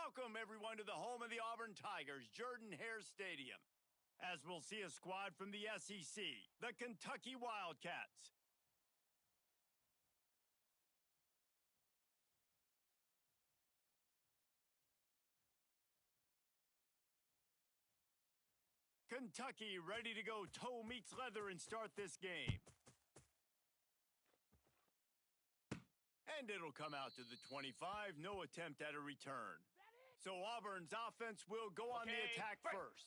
Welcome, everyone, to the home of the Auburn Tigers, Jordan-Hare Stadium, as we'll see a squad from the SEC, the Kentucky Wildcats. Kentucky ready to go toe meets leather and start this game. And it'll come out to the 25, no attempt at a return. So Auburn's offense will go on the attack first.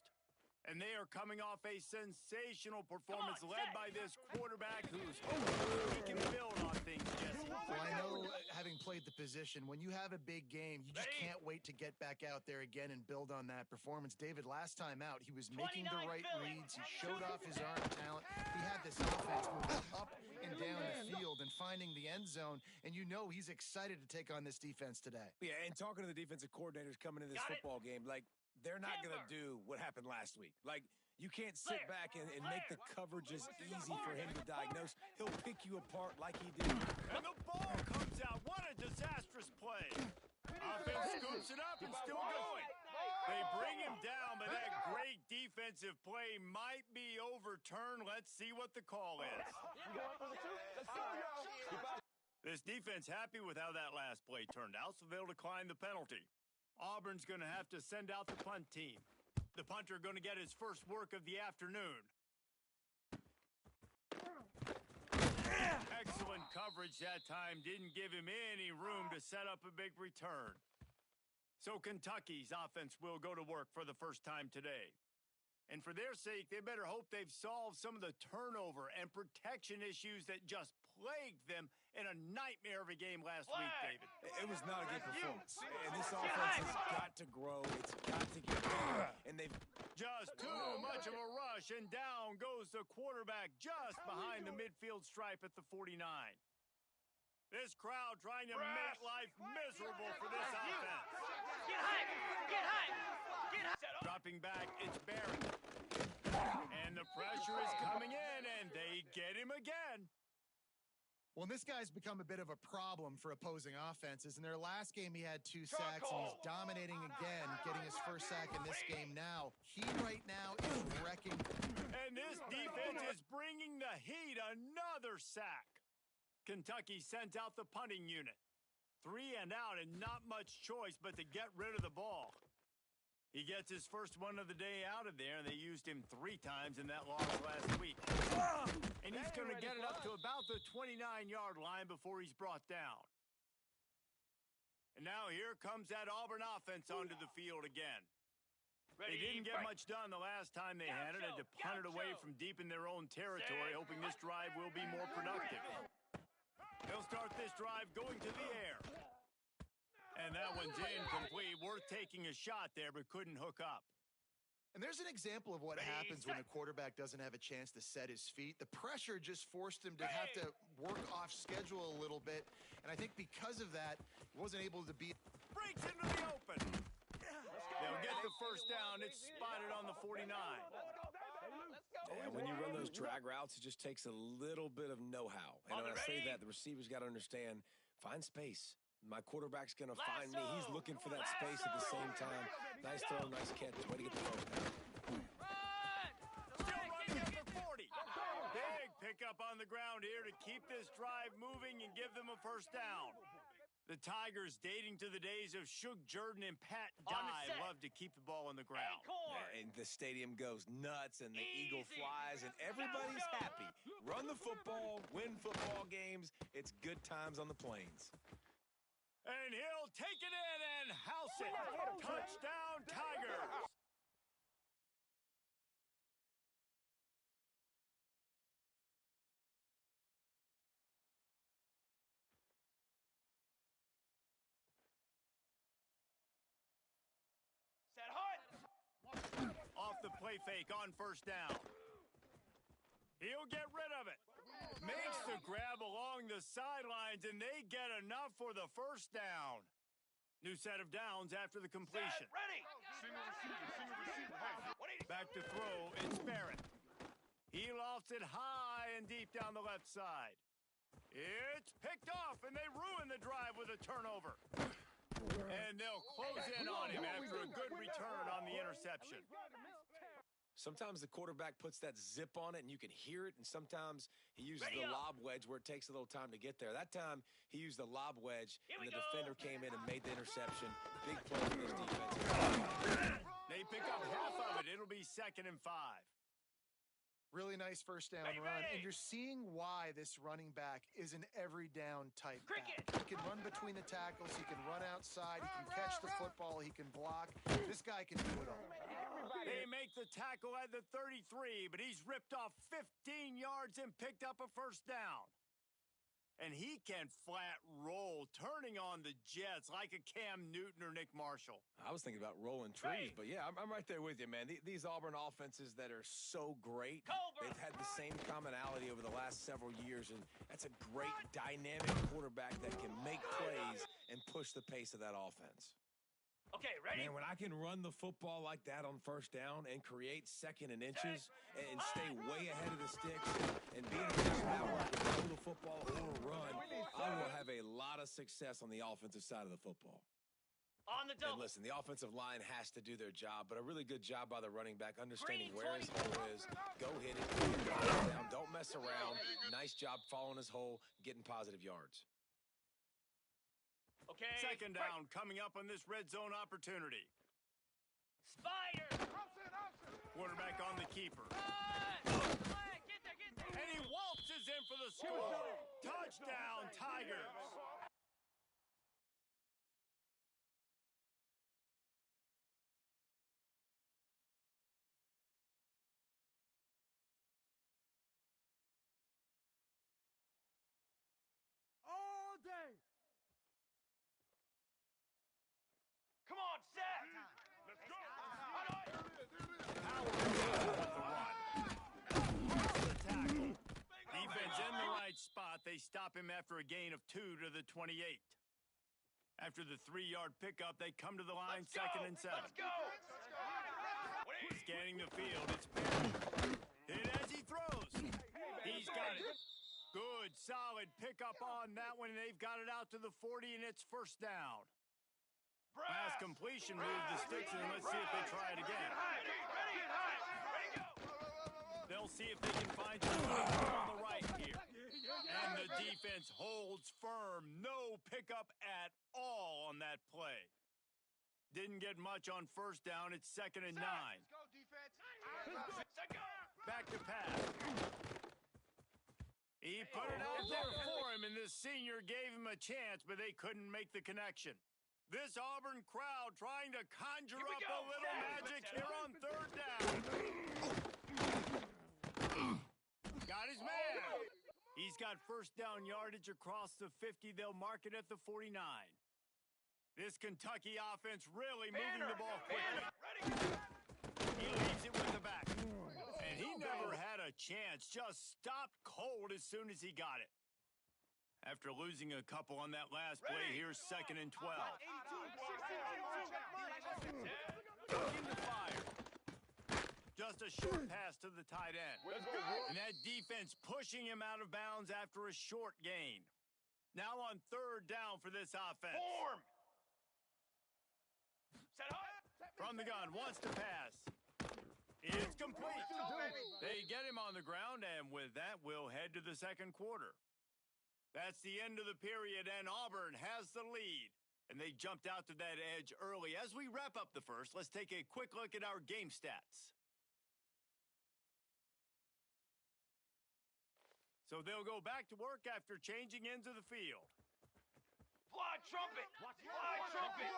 And they are coming off a sensational performance led by this quarterback who's hoping he can build on things, Jesse. Well, I know, having played the position, when you have a big game, you just can't wait to get back out there again and build on that performance. David, last time out, he was making the right reads. He showed off his arm talent. He had this offense moving up and down the field and finding the end zone. And you know he's excited to take on this defense today. Yeah, and talking to the defensive coordinators coming into this football game, like, they're not going to do what happened last week. Like, you can't sit back and make the coverages easy for him to diagnose. He'll pick you apart like he did. And the ball comes out. What a disastrous play. Offense scoops it up and still going. They bring him down, but that great defensive play might be overturned. Let's see what the call is. This defense happy with how that last play turned out, so they'll decline the penalty. Auburn's going to have to send out the punt team. The punter going to get his first work of the afternoon. Excellent coverage that time. Didn't give him any room to set up a big return. So Kentucky's offense will go to work for the first time today. And for their sake, they better hope they've solved some of the turnover and protection issues that just plagued them in a nightmare of a game last week, David. It was not a good performance. And this offense has got to grow. It's got to get better. And they've just too much of a rush, and down goes the quarterback just behind the midfield stripe at the 49. This crowd trying to make life miserable for this offense. Get high! Get high! Get high! Dropping back, it's Barrett. And the pressure is coming in, and they get him again. Well, this guy's become a bit of a problem for opposing offenses. In their last game, he had 2 sacks, and he's dominating again, getting his first sack in this game now. He right now is wrecking. And this defense is bringing the heat. Another sack. Kentucky sends out the punting unit. 3 and out, and not much choice but to get rid of the ball. He gets his first one of the day out of there, and they used him 3 times in that loss last week. And he's going to get it up to about the 29-yard line before he's brought down. And now here comes that Auburn offense onto the field again. They didn't get much done the last time they had it, and to punt it away from deep in their own territory, hoping this drive will be more productive. They'll start this drive going to the air. And that one's incomplete. Worth taking a shot there, but couldn't hook up. And there's an example of what happens when the quarterback doesn't have a chance to set his feet. The pressure just forced him to have to work off schedule a little bit. And I think because of that, he wasn't able to beat. Breaks into the open. They'll get the first down. It's spotted on the 49. Yeah, when you run those drag routes, it just takes a little bit of know-how. And when I say that, the receivers got to understand, find space. My quarterback's going to find me. He's looking for that space at the same time. Nice throw, nice catch. Way to get the first down. Still running at the 40. Big pickup on the ground here to keep this drive moving and give them a first down. The Tigers, dating to the days of Shug Jordan and Pat Dye, love to keep the ball on the ground. Yeah, and the stadium goes nuts, and the eagle flies, and everybody's happy. Run the football, win football games. It's good times on the plains. And he'll take it in and house it. Touchdown, Tigers. Set hard. Off the play fake on first down. He'll get rid of it. Makes the grab along the sidelines, and they get enough for the first down. New set of downs after the completion. Ready. Back to throw, it's Barrett. He lofts it high and deep down the left side. It's picked off, and they ruin the drive with a turnover. And they'll close in on him interception. Sometimes the quarterback puts that zip on it and you can hear it, and sometimes he uses the lob wedge where it takes a little time to get there. That time, he used the lob wedge, and the defender came in and made the interception. Big play for this defense. They pick up half of it. It'll be 2nd and 5. Really nice first down run, and you're seeing why this running back is an every down type back. He can run between the tackles, he can run outside, he can catch the football, he can block. This guy can do it all. They make the tackle at the 33, but he's ripped off 15 yards and picked up a first down. And he can flat roll, turning on the Jets like a Cam Newton or Nick Marshall. I was thinking about rolling trees, but yeah, I'm right there with you, man. These Auburn offenses that are so great, they've had the same commonality over the last several years, and that's a great dynamic quarterback that can make plays and push the pace of that offense. Okay, ready? Man, when I can run the football like that on first down and create 2nd and inches and stay way ahead of the sticks and be in a position now where I can throw the football or run, I will have a lot of success on the offensive side of the football. On the double. And listen, the offensive line has to do their job, but a really good job by the running back, understanding where his hole is. Go hit it, get it down, don't mess around. Nice job following his hole, getting positive yards. Okay. 2nd down coming up on this red zone opportunity. Spider. Quarterback on the keeper. Get there. And he waltzes in for the score. Touchdown, Tigers. All day. Come on, set. Let's go. Power with the run. First the tackle. Defense in the right spot. They stop him after a gain of 2 to the 28. After the 3-yard pickup, they come to the line, 2nd and 7. Let's go. Scanning the field, it's Perry. Hit as he throws. He's got it. Good, solid pickup on that one, and they've got it out to the 40, and it's first down. Pass completion, move the sticks, and let's see if they try it again. They'll see if they can find somebody on the right here. And the defense holds firm. No pickup at all on that play. Didn't get much on first down. It's 2nd and 9. Let's go, defense. Back to pass. He put it out there for him, and this senior gave him a chance, but they couldn't make the connection. This Auburn crowd trying to conjure up a little magic here on 3rd down. Got his man. He's got first down yardage across the 50. They'll mark it at the 49. This Kentucky offense really moving the ball quickly. He leaves it with the back. And he never had a chance. Just stopped cold as soon as he got it. After losing a couple on that last play, here's 2nd and 12. Looking to fire. Just a short pass to the tight end. And that defense pushing him out of bounds after a short gain. Now on 3rd down for this offense. Form. Set up. From the gun, wants to pass. It's complete. They get him on the ground, and with that, we'll head to the 2nd quarter. That's the end of the period, and Auburn has the lead. And they jumped out to that edge early. As we wrap up the first, let's take a quick look at our game stats. So they'll go back to work after changing into the field. Fly trumpet. Fly trumpet.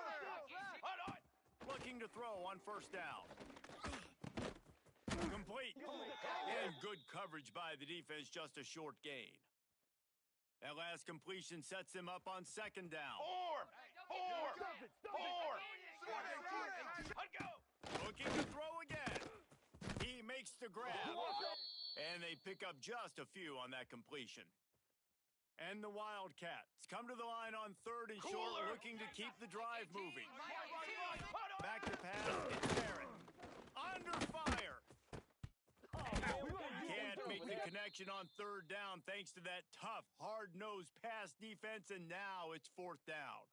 Hold on. Looking to throw on first down. Complete. And good coverage by the defense, just a short gain. That last completion sets them up on 2nd down. Form. Let go. Looking to throw again. He makes the grab. And they pick up just a few on that completion. And the Wildcats come to the line on 3rd and short, looking to keep the drive moving. Back to pass, it's Barrett. Under fire. Can't make the connection on 3rd down thanks to that tough, hard-nosed pass defense, and now it's 4th down.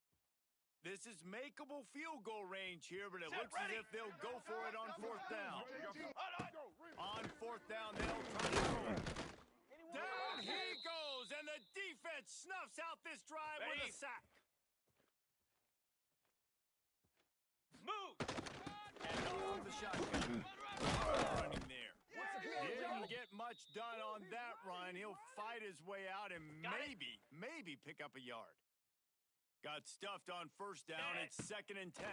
This is makeable field goal range here, but it looks as if they'll go for it on fourth down. On fourth down, they'll try to throw it. Down he goes, and the defense snuffs out this drive with a sack. Move! And on the shotgun. Running there. Didn't get much done on that run. He'll fight his way out and maybe pick up a yard. Got stuffed on first down. It's 2nd and 10.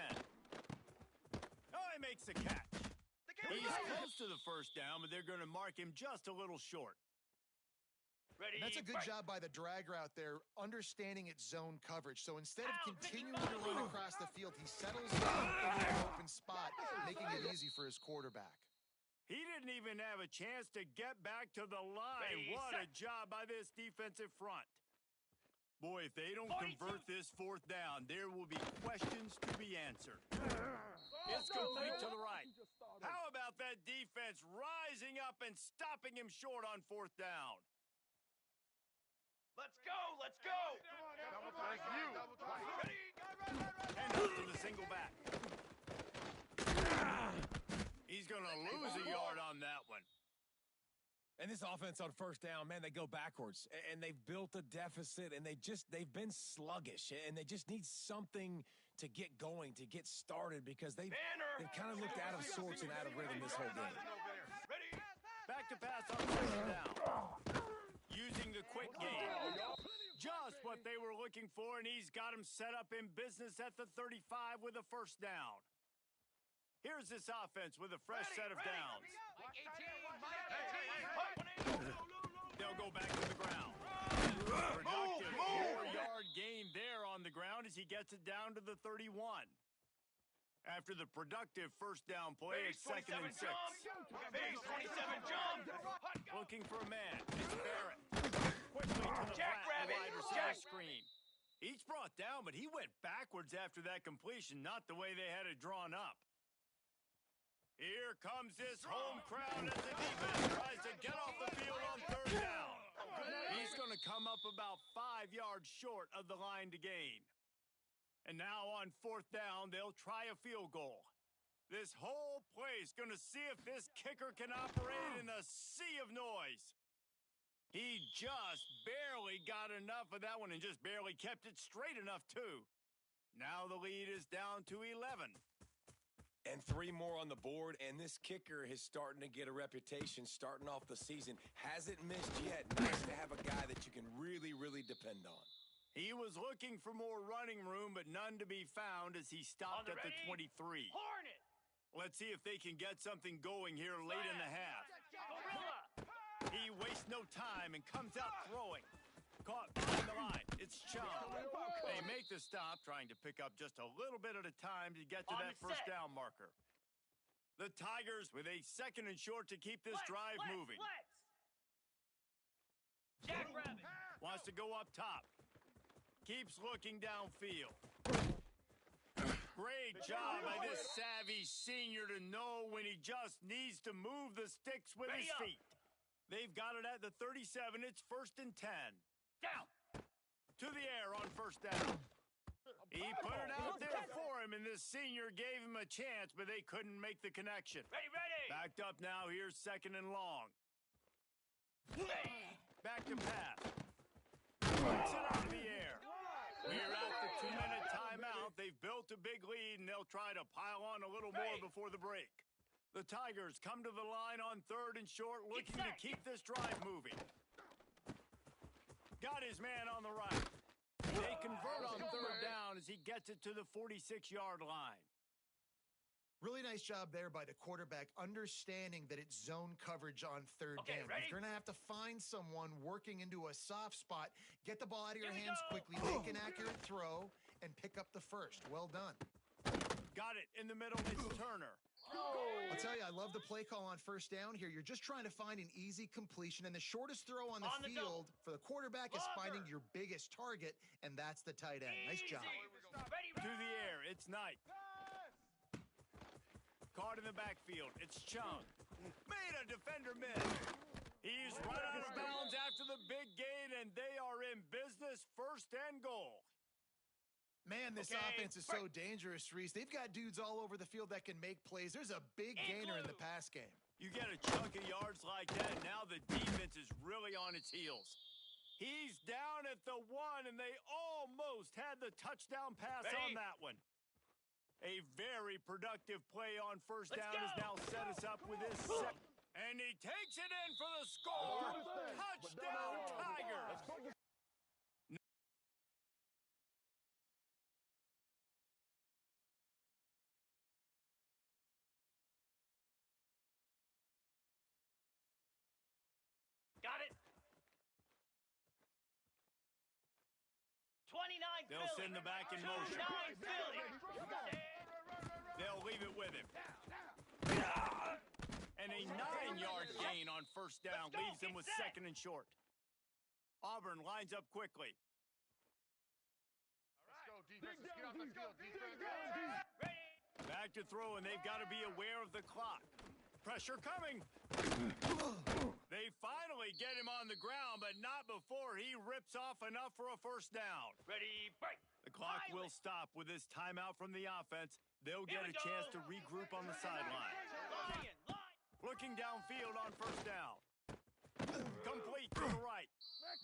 Oh, he makes the catch. He's close to the first down, but they're going to mark him just a little short. Ready, That's a good job by the drag route there, understanding its zone coverage. So instead of continuing to run across the field, he settles down in an open spot, making it easy for his quarterback. He didn't even have a chance to get back to the line. What a job by this defensive front. Boy, if they don't convert this fourth down, there will be questions to be answered. It's complete to the right. How about that defense rising up and stopping him short on fourth down? Let's go! Let's go! And up to the single back. He's going to lose a yard on that one. And this offense on first down, man, they go backwards. And they've built a deficit, and they've been sluggish. And they just need something to get going, to get started, because they've kind of looked out of sorts and out of rhythm this whole game. Back to pass on first down. Using the quick game. Just what they were looking for, and he's got him set up in business at the 35 with a first down. Here's this offense with a fresh set of downs. They'll go back to the ground. Productive 4-yard gain there on the ground as he gets it down to the 31. After the productive first down play, it's 2nd and 6. Base 27 jump! Looking for a man. It's Barrett. Quickly to the flat wide receiver screen. He's brought down, but he went backwards after that completion, not the way they had it drawn up. Here comes this home crowd as the defense tries to get off the field on third down. He's going to come up about 5 yards short of the line to gain. And now on fourth down, they'll try a field goal. This whole play is going to see if this kicker can operate in a sea of noise. He just barely got enough of that one and just barely kept it straight enough, too. Now the lead is down to 11. And 3 more on the board, and this kicker is starting to get a reputation starting off the season. Hasn't missed yet. Nice to have a guy that you can really, really depend on. He was looking for more running room, but none to be found as he stopped at the 23. Hornet! Let's see if they can get something going here late in the half. Gorilla! He wastes no time and comes out throwing. Caught behind the line. It's Chung. They make the stop, trying to pick up just a little bit at a time to get to that first down marker. The Tigers with a 2nd and short to keep this drive moving. Jackrabbit! Wants to go up top. Keeps looking downfield. Great job by this savvy senior to know when he just needs to move the sticks with his feet. They've got it at the 37. It's 1st and 10. Down! To the air on first down. He put it out there for him, and this senior gave him a chance, but they couldn't make the connection. Ready! Backed up now. Here's 2nd and long. Back to pass. Puts it out of the air. We're at the 2-minute timeout. They've built a big lead, and they'll try to pile on a little more before the break. The Tigers come to the line on 3rd and short, looking to keep this drive moving. Got his man on the right. They convert on 3rd down as he gets it to the 46-yard line. Really nice job there by the quarterback, understanding that it's zone coverage on 3rd down. Ready? You're going to have to find someone working into a soft spot, get the ball out of your hands quickly, make an accurate throw, and pick up the first. Well done. Got it in the middle. It's Turner. I'll tell you, I love the play call on first down here. You're just trying to find an easy completion, and the shortest throw on the field for the quarterback is finding your biggest target, and that's the tight end. Nice job. Ready! To the air. It's Knight. Caught in the backfield. It's Chung. Made a defender miss. He's run out of bounds after the big gain, and they are in business. 1st and goal. Man, this offense is so dangerous, Reese. They've got dudes all over the field that can make plays. There's a big gainer in the pass game. You get a chunk of yards like that, now the defense is really on its heels. He's down at the 1, and they almost had the touchdown pass on that one. A very productive play on first down has now set us up with this set. And he takes it in for the score. Touchdown, Tigers. Got it. 29 They'll send the back in motion. 29 Philly. They'll leave it with him. And a 9-yard gain on first down leaves them with second and short. Auburn lines up quickly. Let's go, defense. Let's get off the field. Defense. Back to throw, and they've got to be aware of the clock. Pressure coming. They finally get him on the ground, but not before he rips off enough for a first down. Ready, break. The clock will stop with this timeout from the offense. They'll get a chance to regroup on the sideline. Looking downfield on first down. Complete to the right.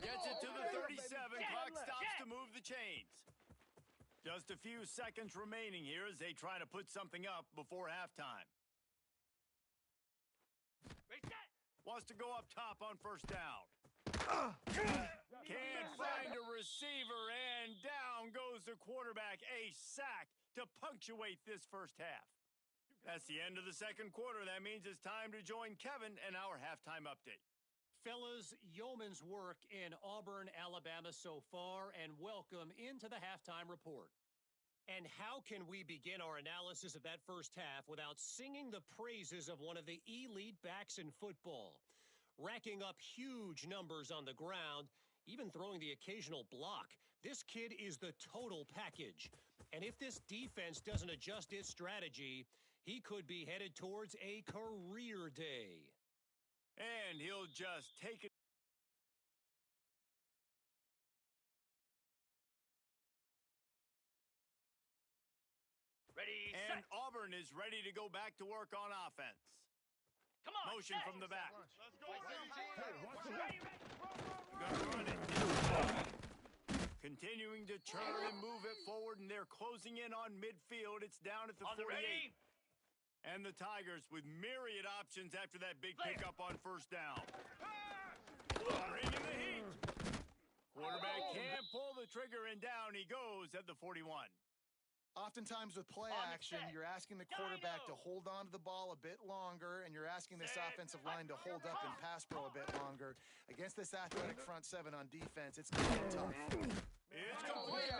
Gets it to the 37. Clock stops to move the chains. Just a few seconds remaining here as they try to put something up before halftime. Wants to go up top on first down. Can't find a receiver, and down goes the quarterback. A sack to punctuate this first half. That's the end of the second quarter. That means it's time to join Kevin in our halftime update. Fellas, yeoman's work in Auburn, Alabama so far, and welcome into the halftime report. And how can we begin our analysis of that first half without singing the praises of one of the elite backs in football? Racking up huge numbers on the ground, even throwing the occasional block. This kid is the total package. And if this defense doesn't adjust its strategy, he could be headed towards a career day. And he'll just take it. Ready, And set. Auburn is ready to go back to work on offense. Come on, Motion set. from the back. Let's go. Ready, ready. Gonna run it. Continuing to turn and move it forward, and they're closing in on midfield. It's down at the On the 48. ready. And the Tigers with myriad options after that big pickup on first down. Bringing the heat. Quarterback can't pull the trigger, and down he goes at the 41. Oftentimes with play On the action, set. you're asking the quarterback to Dino. hold on to the ball a bit longer, and you're asking this Set. offensive line to hold up and pass pro a bit longer. Against this athletic front seven on defense, it's going to get tough. It's complete.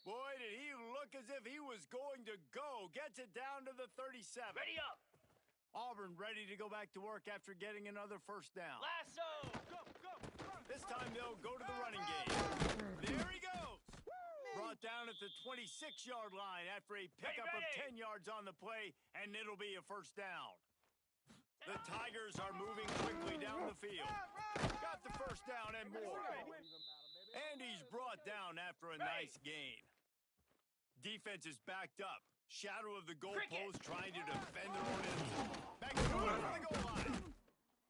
Boy, did he look as if he was going to go. Gets it down to the 37. Ready up. Auburn ready to go back to work after getting another first down. Lasso. This time they'll go to the running game. There he goes. Brought down at the 26-yard line after a pickup of 10 yards on the play, and it'll be a first down. The Tigers are moving quickly down the field. Got the first down and more. And he's brought down after a nice gain. Defense is backed up. Shadow of the goalpost trying to defend their own end zone. Back to the goal line.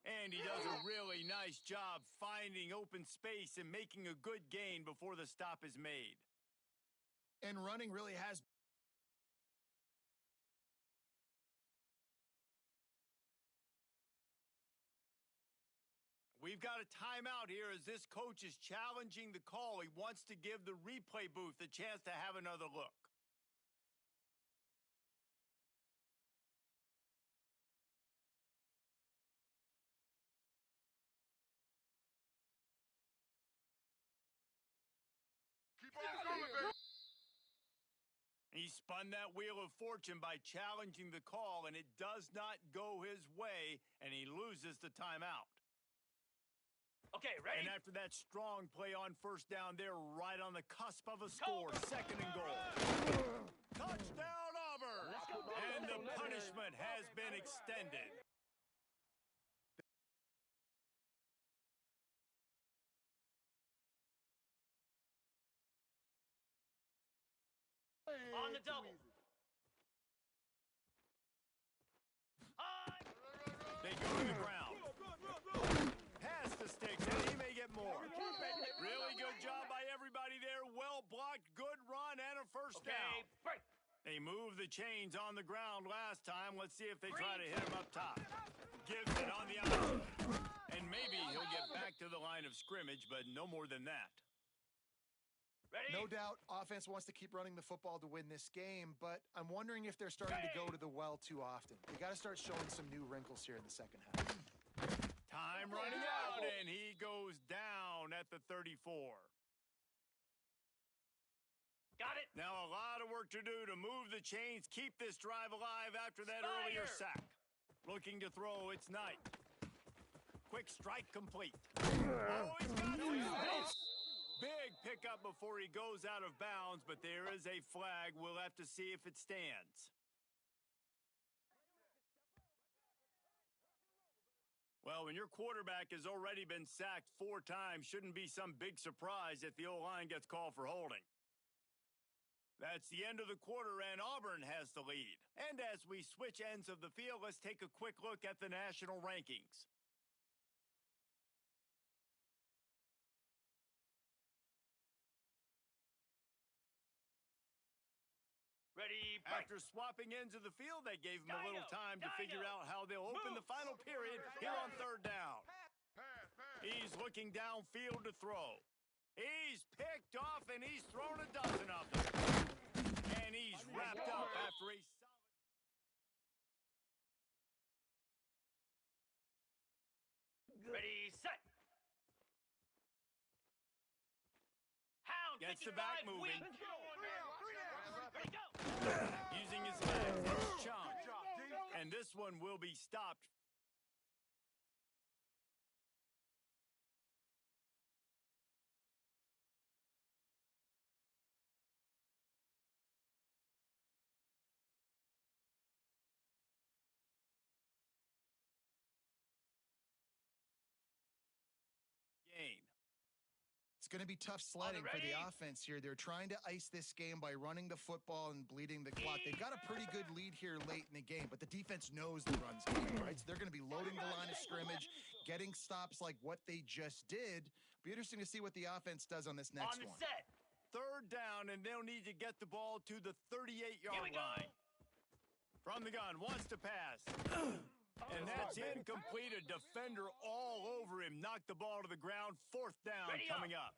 And he does a really nice job finding open space and making a good gain before the stop is made. And running really has. We've got a timeout here as this coach is challenging the call. He wants to give the replay booth a chance to have another look. Keep on going, baby. He spun that wheel of fortune by challenging the call, and it does not go his way, and he loses the timeout. Okay, ready. And after that strong play on first down, they're right on the cusp of a score. Second and goal. Touchdown, Auburn! And the punishment has been extended. On the double. High. They go to the ground. Pass the sticks, and he may get more. Really good job by everybody there. Well blocked, good run, and a first down. Break. They moved the chains on the ground last time. Let's see if they try to hit him up top. Gives it on the outside. And maybe he'll get back to the line of scrimmage, but no more than that. Ready? No doubt, offense wants to keep running the football to win this game, but I'm wondering if they're starting to go to the well too often. They got to start showing some new wrinkles here in the second half. Time running out, and he goes down at the 34. Got it. Now a lot of work to do to move the chains, keep this drive alive after that earlier sack. Looking to throw, it's Knight. Quick strike complete. Oh, he's got it! Big pickup before he goes out of bounds, but there is a flag. We'll have to see if it stands. Well, when your quarterback has already been sacked 4 times, shouldn't be some big surprise if the O-line gets called for holding. That's the end of the quarter, and Auburn has the lead. And as we switch ends of the field, let's take a quick look at the national rankings. Ready, break. After swapping ends of the field, they gave him a little time to figure out how they'll open the final period here on 3rd down. He's looking downfield to throw. He's picked off, and he's thrown a dozen of them. And he's wrapped up after a solid... Ready, set. Hound Gets the 55 back moving. weak. Ready, go. Using his legs, it's Chung. And this one will be stopped. Gain. It's going to be tough sledding for the offense here. They're trying to ice this game by running the football and bleeding the clock. They've got a pretty good lead here late in the game, but the defense knows the run's game, right? So they're going to be loading the line of scrimmage, getting stops like what they just did. Be interesting to see what the offense does on this next On the one. set. 3rd down, and they'll need to get the ball to the 38-yard line. From the gun, wants to pass. And that's incomplete. A defender all over him. Knocked the ball to the ground. 4th down coming up.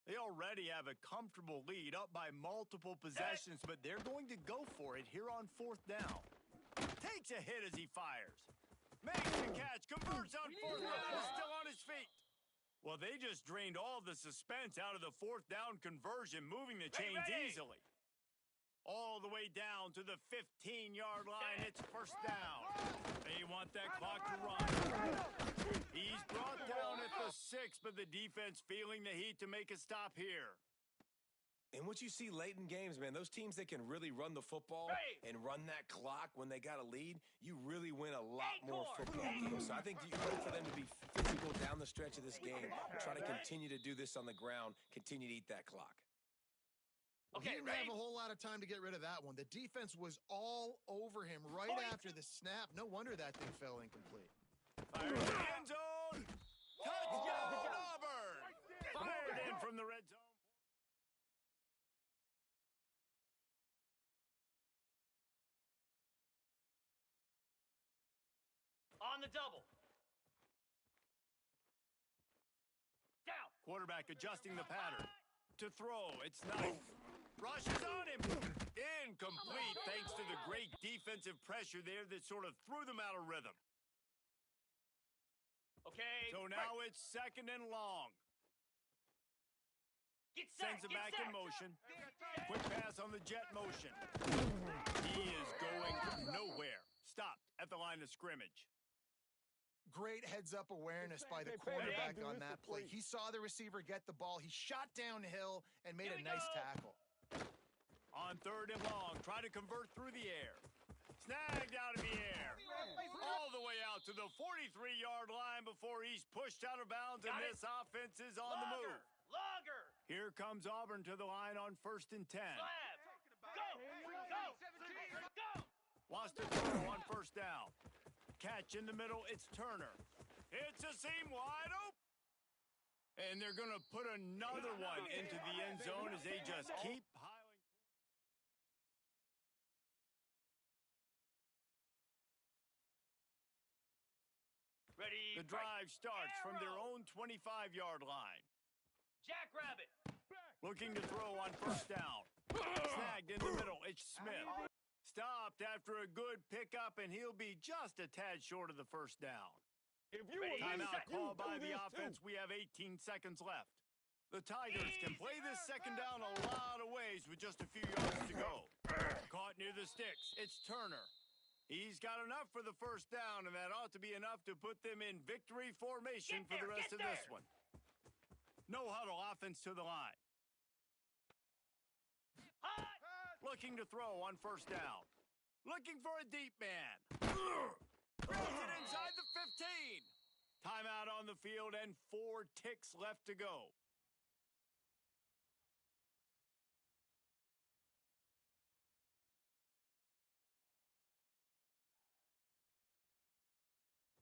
They already have a comfortable lead, up by multiple possessions, but they're going to go for it here on 4th down. Takes a hit as he fires. Makes the catch. Converts on 4th down. Still on his feet. Well, they just drained all the suspense out of the 4th down conversion, moving the chains easily. All the way down to the 15-yard line. It's 1st down. They want that clock to run. He's brought down at the 6, but the defense feeling the heat to make a stop here. And what you see late in games, man, those teams that can really run the football and run that clock when they got a lead, you really win a lot more football games. So I think you hope for them to be physical down the stretch of this game, try to continue to do this on the ground, continue to eat that clock. He didn't have a whole lot of time to get rid of that one. The defense was all over him right after the snap. No wonder that thing fell incomplete. Fired in the end zone. Touchdown, Auburn. Fired in from the red zone. On the double. Down. Quarterback adjusting the pattern. To throw, it's Knight. Rushes on him. Incomplete thanks to the great defensive pressure there that sort of threw them out of rhythm. Okay. So now it's 2nd and long. Get set. Sends it back in motion. Quick pass on the jet motion. He is going nowhere. Stopped at the line of scrimmage. Great heads-up awareness by the quarterback on that play. He saw the receiver get the ball. He shot downhill and made a nice tackle. On 3rd and long, try to convert through the air. Snagged out of the air. All the way out to the 43-yard line before he's pushed out of bounds, and this offense is on the move. Longer. Here comes Auburn to the line on 1st and 10. Slab. Go. Wants to throw on first down. Catch in the middle, it's Turner. It's a seam wide open. And they're going to put another one into the end zone as they just keep piling. Ready. The drive starts from their own 25-yard line. Jackrabbit. Looking to throw on first down. Snagged in the middle, it's Smith. Stopped after a good pickup, and he'll be just a tad short of the first down. Timeout called by the offense. We have 18 seconds left. The Tigers can play this second down a lot of ways with just a few yards to go. Caught near the sticks. It's Turner. He's got enough for the first down, and that ought to be enough to put them in victory formation for the rest of this one. No huddle offense to the line. Looking to throw on first down. Looking for a deep man. Throws it inside the 15. Timeout on the field and 4 ticks left to go.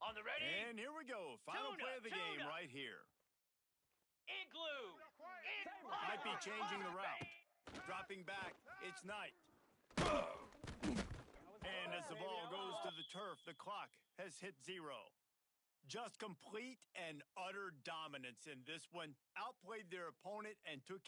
On the ready. And here we go. Final play of the game right here. Igloo. Might be changing the route. Dropping back, it's Knight. And as the ball goes to the turf, the clock has hit 0. Just complete and utter dominance in this one. Outplayed their opponent and took